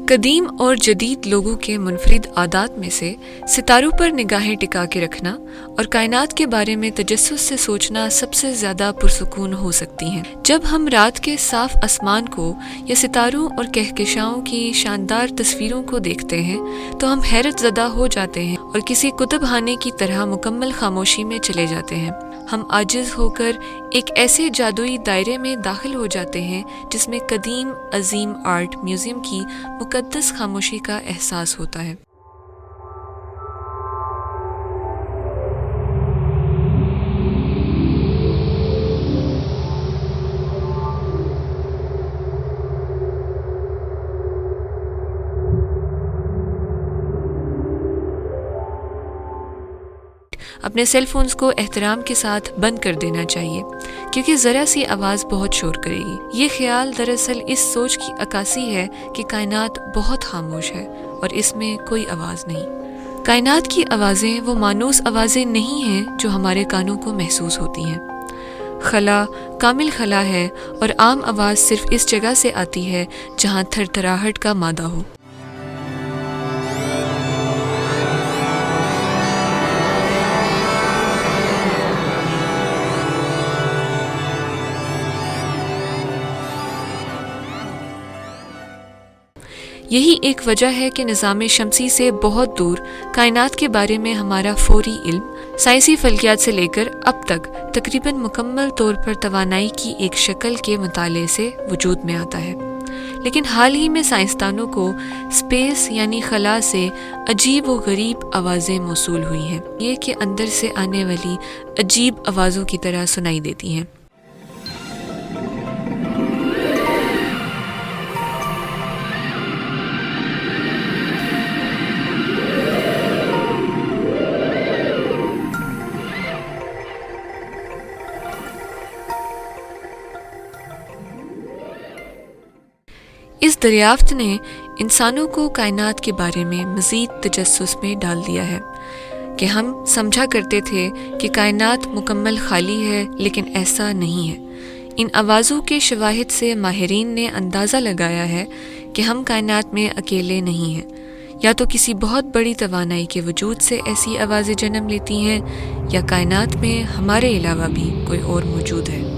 قدیم اور جدید لوگوں کے منفرد عادات میں سے ستاروں پر نگاہیں ٹکا کے رکھنا اور کائنات کے بارے میں تجسس سے سوچنا سب سے زیادہ پرسکون ہو سکتی ہیں۔ جب ہم رات کے صاف آسمان کو یا ستاروں اور کہکشاؤں کی شاندار تصویروں کو دیکھتے ہیں تو ہم حیرت زدہ ہو جاتے ہیں اور کسی کتب خانے کی طرح مکمل خاموشی میں چلے جاتے ہیں۔ ہم عاجز ہو کر ایک ایسے جادوئی دائرے میں داخل ہو جاتے ہیں جس میں قدیم عظیم آرٹ میوزیم کی مقدس خاموشی کا احساس ہوتا ہے۔ اپنے سیل فونز کو احترام کے ساتھ بند کر دینا چاہیے کیونکہ ذرا سی آواز بہت شور کرے گی۔ یہ خیال دراصل اس سوچ کی عکاسی ہے کہ کائنات بہت خاموش ہے اور اس میں کوئی آواز نہیں۔ کائنات کی آوازیں وہ مانوس آوازیں نہیں ہیں جو ہمارے کانوں کو محسوس ہوتی ہیں۔ خلا کامل خلا ہے اور عام آواز صرف اس جگہ سے آتی ہے جہاں تھر تھراہٹ کا مادہ ہو۔ یہی ایک وجہ ہے کہ نظام شمسی سے بہت دور کائنات کے بارے میں ہمارا فوری علم سائنسی فلکیات سے لے کر اب تک تقریباً مکمل طور پر توانائی کی ایک شکل کے مطالعے سے وجود میں آتا ہے۔ لیکن حال ہی میں سائنسدانوں کو اسپیس یعنی خلا سے عجیب و غریب آوازیں موصول ہوئی ہیں، یہ کہ اندر سے آنے والی عجیب آوازوں کی طرح سنائی دیتی ہیں۔ اس دریافت نے انسانوں کو کائنات کے بارے میں مزید تجسس میں ڈال دیا ہے کہ ہم سمجھا کرتے تھے کہ کائنات مکمل خالی ہے، لیکن ایسا نہیں ہے۔ ان آوازوں کے شواہد سے ماہرین نے اندازہ لگایا ہے کہ ہم کائنات میں اکیلے نہیں ہیں، یا تو کسی بہت بڑی توانائی کے وجود سے ایسی آوازیں جنم لیتی ہیں یا کائنات میں ہمارے علاوہ بھی کوئی اور موجود ہے۔